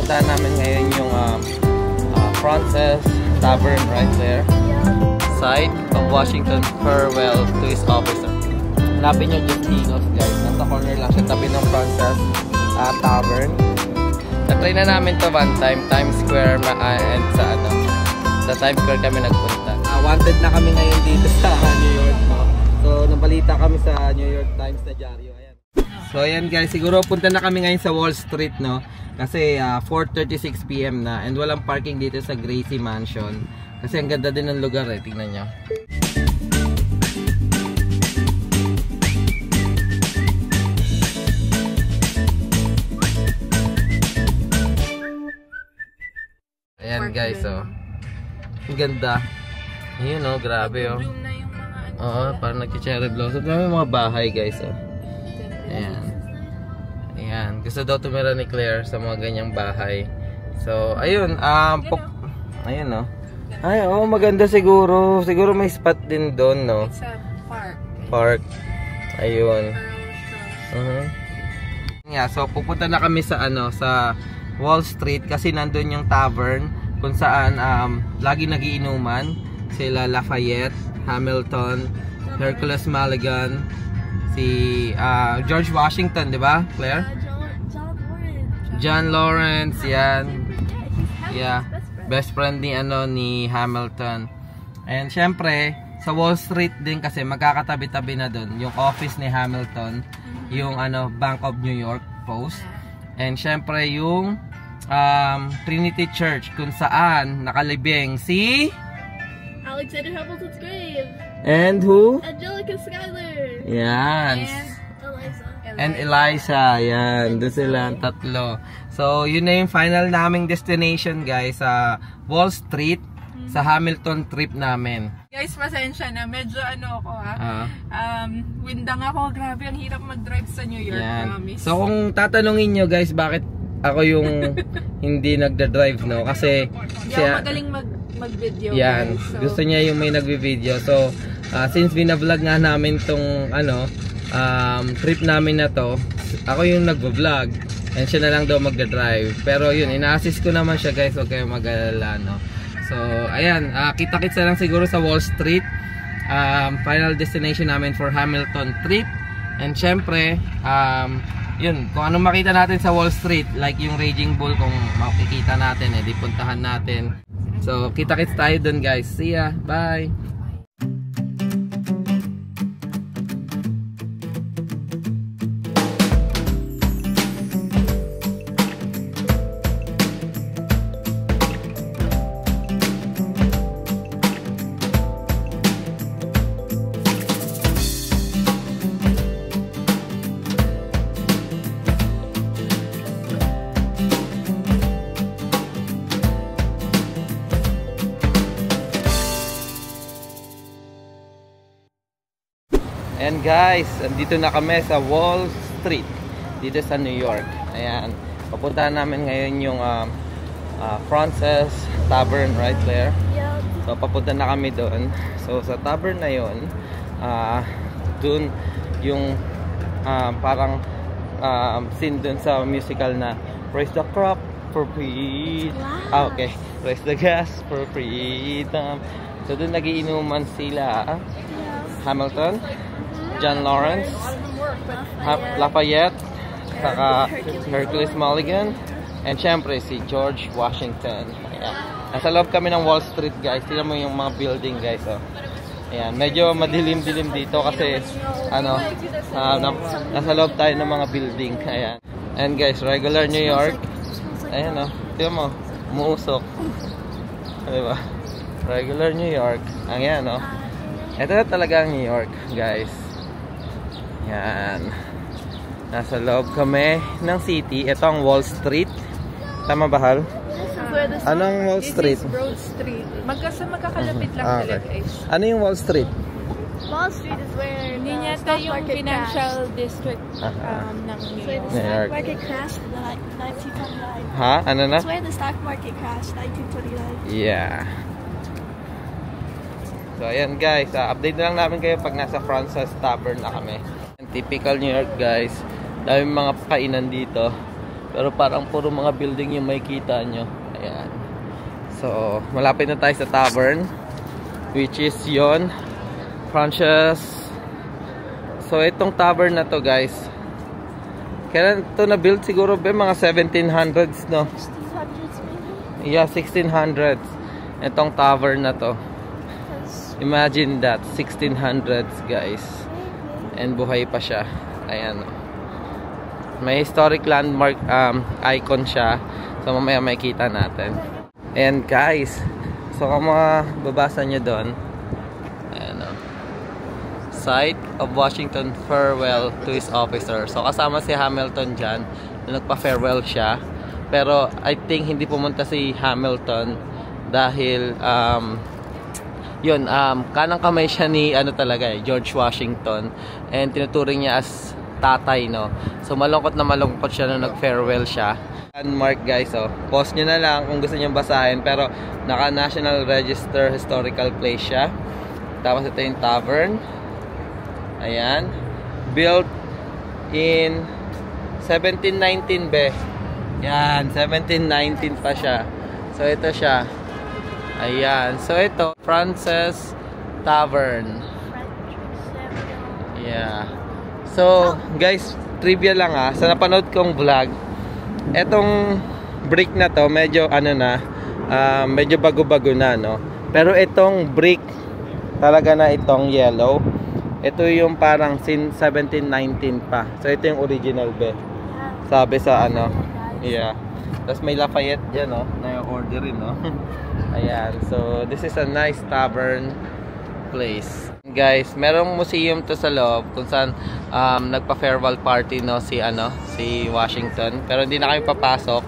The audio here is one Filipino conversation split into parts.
pupuntahan namin ngayon yung Frances Tavern right there. Site of Washington farewell to his officer. Hanapin nyo Justinos guys. Nasa corner lang siya, tabi ng Frances Tavern. Na-try na namin to one time, Times Square and sa Times Square kami nagpunta. Wanted na kami ngayon dito sa New York. No? So nabalita kami sa New York Times na dyaryo. Ayan. So ayan guys, siguro punta na kami ngayon sa Wall Street, no? Kasi 4:36 PM na and walang parking dito sa Gracie Mansion. Kasi ang ganda din ng lugar eh, tingnan nyo. Ayan guys, oh. Ang ganda. Ayun oh, grabe oh. Oo, parang nagki-cherry blossom. May mga bahay guys oh. Ayan. Ayan, gusto daw tumira ni Claire sa mga ganyang bahay. So, ayun, ayun oh. Ay, oh, maganda siguro. Siguro may spot din doon, no? It's a park. Park. Ayun. Yeah, so pupunta na kami sa sa Wall Street kasi nandun yung tavern kung saan lagi nagiinuman sila Lafayette, Hamilton, Hercules Mulligan, si George Washington, di ba, Claire? John Lawrence, yan. Yeah, best friend ni ni Hamilton. And syempre, sa Wall Street din kasi magkakatabi-tabi na doon yung office ni Hamilton, yung Bank of New York Post. And syempre yung Trinity Church kung saan nakalibing si Alexander Hamilton's grave. And who? Angelica Schuyler. Yan. And Eliza. Yan. Doon sila ang tatlo. So, yun na yung final naming destination guys sa Wall Street sa Hamilton trip namin. Guys, pasensya na. Medyo ako windang ako. Grabe, ang hirap mag-drive sa New York. Promise. So, kung tatanungin nyo guys, bakit ako yung hindi nagda-drive, no? Kasi siya magaling mag-video. Yan. Guys, so gusto niya yung may nagvi-video. So, since bina-vlog nga namin tong trip namin na to, ako yung nagvo-vlog and siya na lang daw magda-drive. Pero yun, ina-assist ko naman siya guys, huwag kayong mag-alala, no? So, ayan, kita-kits na lang siguro sa Wall Street. Final destination namin for Hamilton trip. And syempre, yun, kung anong makita natin sa Wall Street, like yung Raging Bull, kung makikita natin, di puntahan natin. So, kita-kits tayo dun guys. See ya, bye! And guys, andito na kami sa Wall Street dito sa New York. Ayan, papuntahan namin ngayon yung Frances Tavern right there. So papunta na kami doon. So sa tavern na yon, doon yung parang scene doon sa musical na Raise the Crop for Freedom. Okay, Raise the Gas for Freedom. So doon nagiinuman sila Hamilton, John Lawrence, Lafayette, saka Hercules Mulligan, and syempre si George Washington. Ayan. Nasa loob kami ng Wall Street guys. Tingnan mo yung mga building guys. Oh. Ayan. Medyo madilim-dilim dito kasi nasa loob tayo ng mga building. Ayan. And guys, regular New York. Ayan oh. Tingnan mo, umuusok. Diba? Regular New York. Ayan oh. Ito na talaga ang New York guys. Yan. Nasa loob kami ng city. Ito ang Wall Street. Tama ba, Hal? Anong Wall Street? This is Broad Street. Magkakalapit lang talaga guys. Ano yung Wall Street? Wall Street is where hindi niya ito yung financial district ng New York. It's where the stock market crashed in 1929. Ha? Ano na? It's where the stock market crashed in 1929. Yeah. So ayan guys, update na lang namin kayo pag nasa Frances Tavern na kami. Typical New York guys. Daming mga kainan dito. Pero parang puro mga building yung makikita nyo. Ayan. So, malapit na tayo sa tavern, which is yon, Frances. So, itong tavern na to, guys, kailan ito na-build siguro ba? Mga 1700s, no? 1600s maybe? Yeah, 1600s. Itong tavern na to. Imagine that, 1600s, guys. And buhay pa siya. Ayan. May historic landmark icon siya. So, mamaya makikita natin. And guys, so kung mababasa nyo doon, ayan, site of Washington farewell to his officer. So kasama si Hamilton dyan na nagpa-farewell siya. Pero I think hindi pumunta si Hamilton dahil kanang kamay siya ni George Washington, and tinuturing niya as tatay, no. So malungkot na malungkot siya nung nag-farewell siya. Landmark, guys, pause nyo na lang kung gusto nyo basahin, pero naka National Register Historical Place siya. Tapos ito yung tavern. Ayan, built in 1719 be. Yan, 1719 pa siya. So ito siya. Ayan, so ito Frances Tavern. Yeah. So guys, trivia lang sa napanood kong vlog, etong brick na to medyo medyo bago-bago na, no. Pero itong brick talaga na itong yellow, ito yung parang since 1719 pa. So ito yung original be. Sabi sa yeah. Tapos may Lafayette dyan, no, na yung order rin, no. Ayan, so this is a nice tavern place. Guys, merong museum to sa loob kung saan nagpa-farewell party, no, si Washington. Pero hindi na kami papasok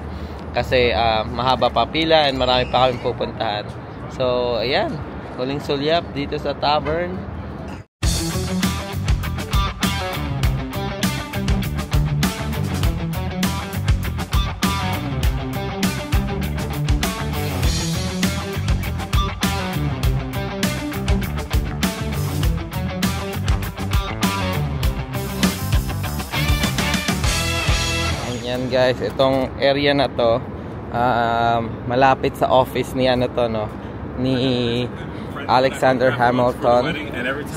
kasi mahaba pa pila and marami pa kami pupuntahan. So ayan, huling sulyap dito sa tavern. Yan guys, itong area na to malapit sa office ni ni Alexander Hamilton.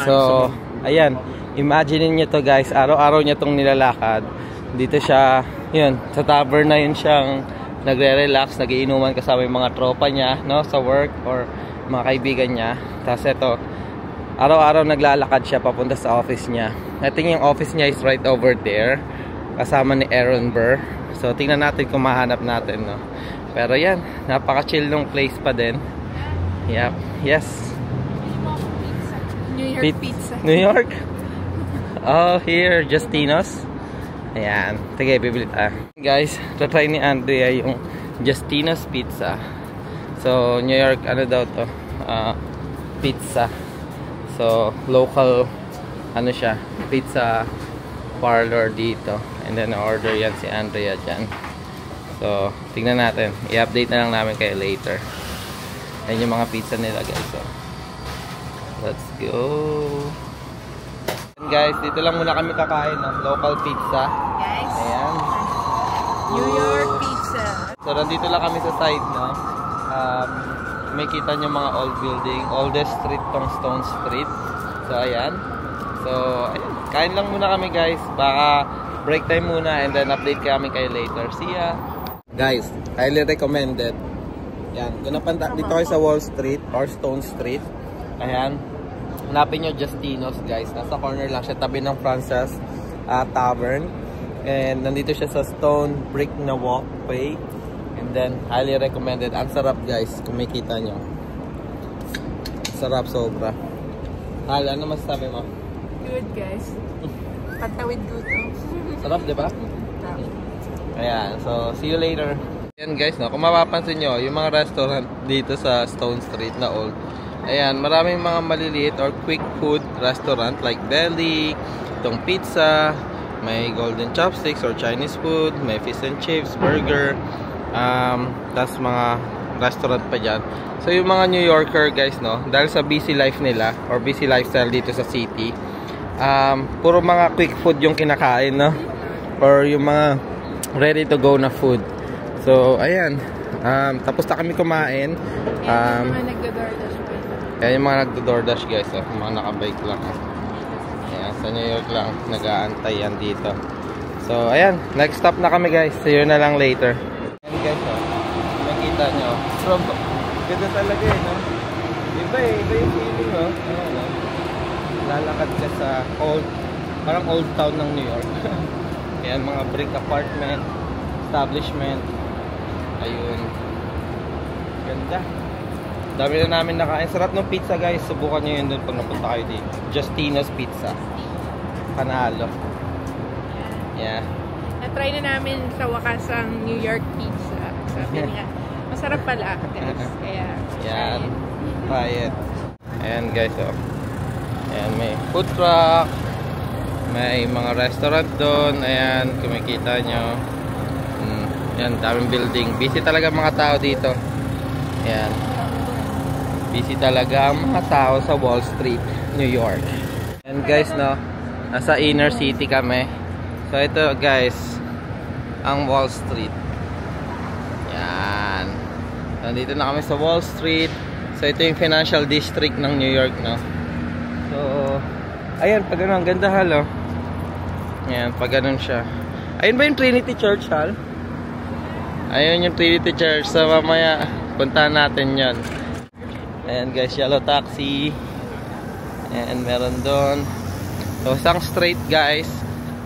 So ayan, imagine niyo to guys, araw-araw niya tong nilalakad. Dito siya, yun, sa tavern na yun siyang nagre-relax, nagiinuman kasama yung mga tropa niya, no, sa work or mga kaibigan niya. Tapos ito, araw-araw naglalakad siya papunta sa office niya. I think yung office niya is right over there, kasama ni Aaron Burr. So tingnan natin kung mahanap natin, no. Pero yan, napaka-chill nung place pa din. Yep. Yes. New York pizza. New York? Oh, here, Justino's. Ayan. Sige, bibili tayo. Guys, try ni Andrea yung Justino's pizza. So, New York, daw to? Pizza. So, local, siya, pizza parlor dito. And then order yan si Andrea dyan. So tingnan natin, i-update na lang namin kayo later. Yan yung mga pizza nila, guys. So let's go. And guys, dito lang muna kami kakain ng local pizza, guys. Ayan, New York pizza. So nandito lang kami sa side, no. May kita nyo mga old building, oldest street tong Stone Street. So ayan. So ayan, kain lang muna kami, guys. Baka break time muna and then update kami kayo later. See ya! Guys, highly recommended. Yan, kung napunta dito kayo sa Wall Street or Stone Street, ayan, hanapin nyo Justino's, guys. Nasa corner lang siya, tabi ng Frances Tavern. And nandito siya sa stone brick na walkway. And then, highly recommended. Ang sarap, guys, kung makita nyo. Sarap sobra. Hal, ano masasabi mo? Good, guys. Patawid gutom. Sarap, di ba? Ayan, so see you later. Ayan guys, no, kung mapapansin nyo, yung mga restaurant dito sa Stone Street na old, ayan, maraming mga maliliit or quick food restaurant like deli, itong pizza, may golden chopsticks or Chinese food, may fish and chips, burger, tas mga restaurant pa dyan. So yung mga New Yorker, guys, no, dahil sa busy life nila or busy lifestyle dito sa city, puro mga quick food yung kinakain, no, or yung mga ready to go na food. So, ayan. Tapos na kami kumain. Yung mga nagdo-DoorDash pa. Ayan yung mga nagdo-DoorDash guys. Mga nakabike lang. Ayan, sa New York lang. Nag-aantay yan dito. So, ayan. Next stop na kami guys. See you na lang later. Ayan guys, makita nyo. From, ganda talaga no? Iba yung feeling Ayan, lalakad ka sa parang old town ng New York. Ayan, mga brick apartment, establishment. Ayun. Ganda. Dami na namin nakain. Sarap ng pizza guys. Subukan nyo yun doon pag napunta kayo dito. Justino's Pizza. Panalo. Yeah. Na-try na namin sa wakas ang New York pizza. Sabi niya, masarap pala guys. Kaya, yan. Try it. Ayan guys, ayan, may food truck. May mga restaurant doon. Ayan, kumikita nyo. Ayan, daming building. Busy talaga mga tao dito. Ayan. Busy talaga ang mga tao sa Wall Street, New York. Ayan guys, nasa inner city kami. So ito guys, ang Wall Street. Ayan. Nandito na kami sa Wall Street. So ito yung financial district ng New York, So, ayan, pag ano, ang ganda halo. Ayan, pag ganun siya. Ayun ba yung Trinity Church, Hal? Ayun yung Trinity Church. So, mamaya, puntahan natin yan. Ayan guys, yellow taxi. Ayan, meron doon. So, isang straight guys.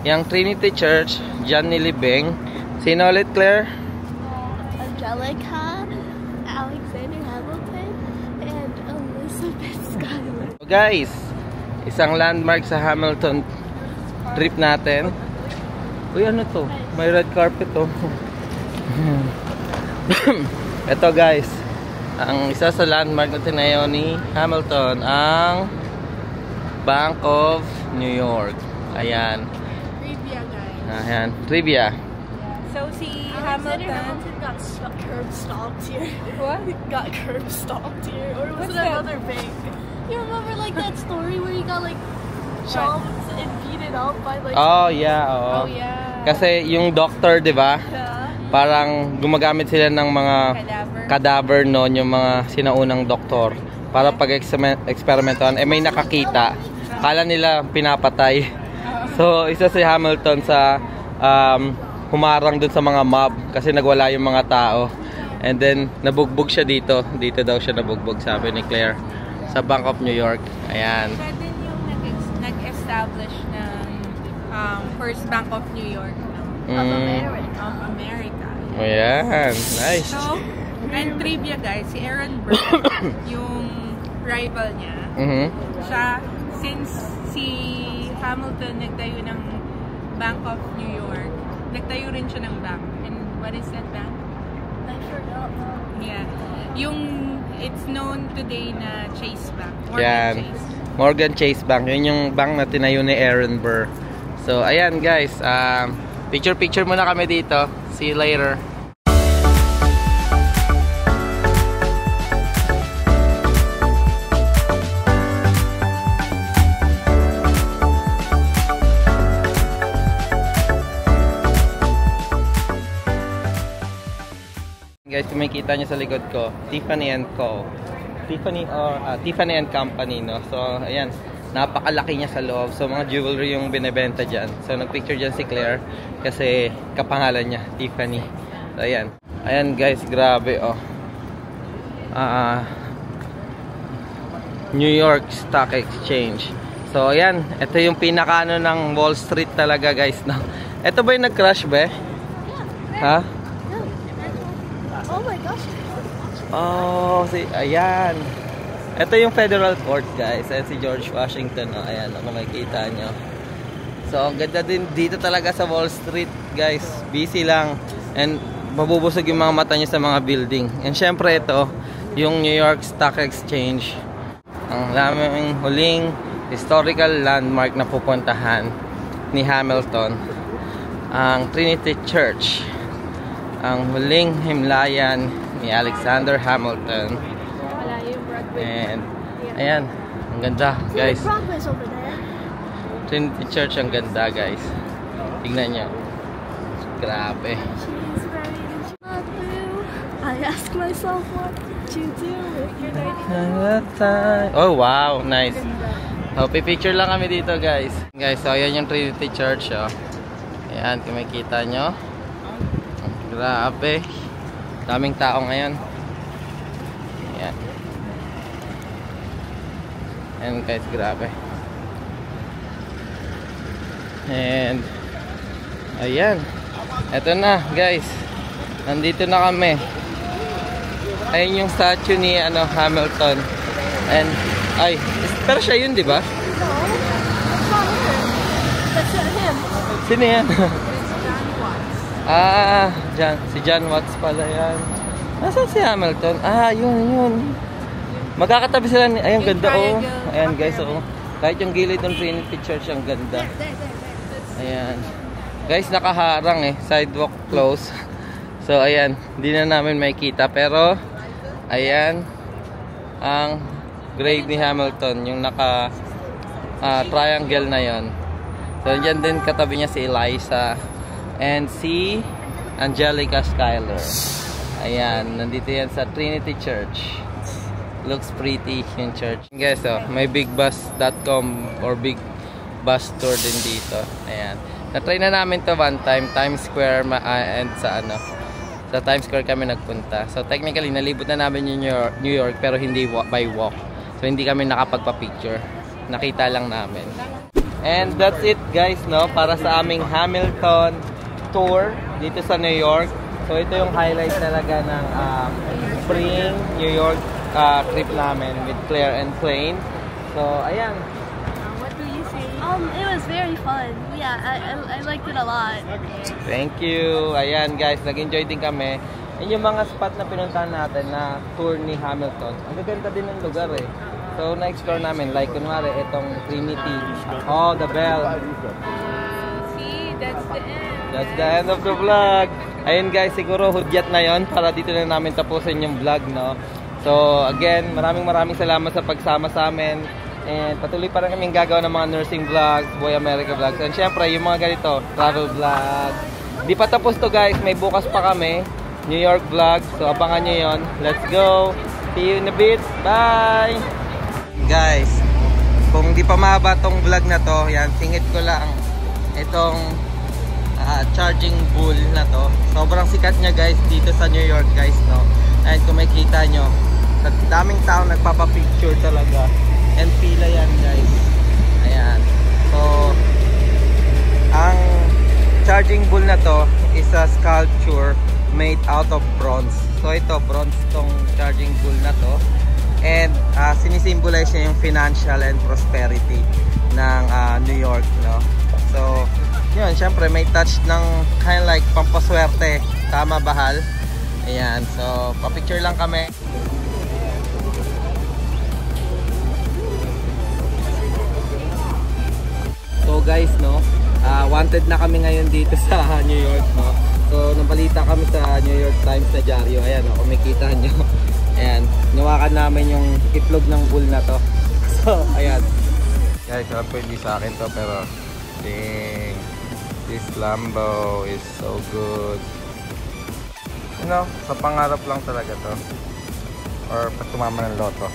Yung Trinity Church, dyan nilibing. Sino ulit, Claire? Angelica, Alexander Hamilton, and Elizabeth Schuyler. So guys, isang landmark sa Hamilton trip natin. Uy, ano to? May red carpet Ito guys, ang isa sa landmark na tinayo ni Hamilton, ang Bank of New York. Ayan. Trivia guys. Ayan, trivia. So si Alexander Hamilton Hamilton got curb stomped here. What? Got curb stomped here. Or was What's it that? another bank? You remember like that story where he got like jumped and beaten up by like... Oh yeah, Oh yeah. Kasi yung doctor, 'di ba? Yeah. Parang gumagamit sila ng mga cadaver noon, yung mga sinaunang doktor para pag-eksperimentohan. May nakakita. Kala nila pinapatay. So, isa si Hamilton sa humarang dun sa mga mob kasi nagwala yung mga tao. And then, nabugbog siya dito. Dito daw siya nabugbog, sabi ni Claire. Sa Bank of New York. Ayan. Siya din yung nag-establish ng First Bank of New York. Of America. Ayan. Nice. So, and trivia guys, si Aaron Burr, yung rival niya, siya, since si Hamilton nagtayo ng Bank of New York, nagtayo rin siya ng bank. And what is that bank? I forgot. Yeah. Yung, it's known today na Chase Bank. Morgan Chase Bank. Yun yung bank na tinayo ni Aaron Burr. So, ayan guys. Picture muna kami dito. See you later. Guys, kung makikita nyo sa likod ko, Tiffany & Co. Tiffany & Company, So, ayan. Napakalaki niya sa loob. So, mga jewelry yung binebenta dyan. So, nagpicture dyan si Claire kasi kapangalan niya, Tiffany. So, ayan. Ayan guys, grabe New York Stock Exchange. So, ayan. Ito yung pinakano ng Wall Street talaga guys. Ito ba yung nag-crash ba? Ha? Oh my gosh. Oh, ayan. Ito yung Federal Court, guys. Ayan si George Washington. Ayan, kung makikita nyo. So, ang ganda din dito talaga sa Wall Street, guys. Busy lang. And mabubusog yung mga mata nyo sa mga building. And syempre ito, yung New York Stock Exchange. Ang daming huling historical landmark na pupuntahan ni Hamilton. Ang Trinity Church. Ang huling himlayan ni Alexander Hamilton. And ayan, ang ganda guys. Trinity Church, ang ganda guys. Tignan nyo. Grabe. She's ready to love you. I ask myself, what did you do with your life? Oh, wow. Nice. So, pipicture lang kami dito, guys. Guys, so ayan yung Trinity Church, oh. Ayan, kung makikita nyo. Grabe. Daming tao ngayon. Ayan. Ayan, guys, grabe. And ayan. Eto na, guys. Nandito na kami. Ayan yung statue ni Hamilton. And ay, pero siya yun, di ba? No, that's not him. That's not him. Sino yan? Si John Watts pala yan. Nasaan si Hamilton? Yun. Magkakatabi sila ni... Ayan, ganda, oh. Ayan, guys, oh. Kahit yung gilid ng Trinity Church, ang ganda. Ayan. Guys, nakaharang eh. Sidewalk close. So, ayan. Hindi na namin makikita. Pero, ayan. Ang grave ni Hamilton. Yung naka triangle na yon. So, dyan din katabi niya si Eliza. And si Angelica Schuyler. Ayan. Nandito yan sa Trinity Church. Looks pretty yung church. Guys, oh, may bigbus.com or big bus tour din dito. Ayan. Na-try na namin to one time, Times Square and sa Times Square kami nagpunta. So technically nalibot na namin yung New York pero hindi by walk. So hindi kami nakapagpa-picture. Nakita lang namin. And that's it, guys, no, para sa aming Hamilton tour dito sa New York. So ito yung highlight talaga ng spring New York trip namin with Claire and Plain. So ayan. What do you say? It was very fun. Yeah, I liked it a lot. Thank you. Ayan, guys, nag-enjoy din kami. Yung mga spot na pinuntahan natin na tour ni Hamilton. Ang gaganda din ng lugar eh. So na-explore namin, like kunwari itong Trinity. Oh, the bell. See, that's the end. That's the end of the vlog. Ayun, guys, siguro hudyat na yon para dito na namin tapusin yung vlog, no. So again, maraming salamat sa pagsama sa amin. And patuloy pa rin kaming gagawa ng mga nursing vlogs, Boy America vlogs. And syempre, yung mga ganito, travel vlog. Di pa tapos to, guys. May bukas pa kami. New York vlog. So abangan nyo yon. Let's go. See you in a bit. Bye! Guys, kung di pa mahaba tong vlog na to, yan, singit ko lang itong charging bull na to. Sobrang sikat niya, guys, dito sa New York, guys, no. And kung makikita nyo, daming tao nagpapapicture talaga. And pila yan, guys. Ayan. So, ang charging bull na to is a sculpture made out of bronze. So, ito, bronze tong charging bull na to. And sinisimbolize niya yung financial and prosperity ng New York, no? So, yun, syempre may touch ng kind of like pampaswerte. Tama, bahal? Ayan. So, papicture lang kami. So guys, no, wanted na kami ngayon dito sa New York, no. So nabalita kami sa New York Times na dyaryo. Ayan, no, kung makikita nyo. Ayan, nawakan namin yung itlog ng bull na to. So, ayan. Guys, alam ko hindi sa akin to, pero dang, this Lambo is so good. You know, sa pangarap lang talaga to. Or pag tumama ng loto.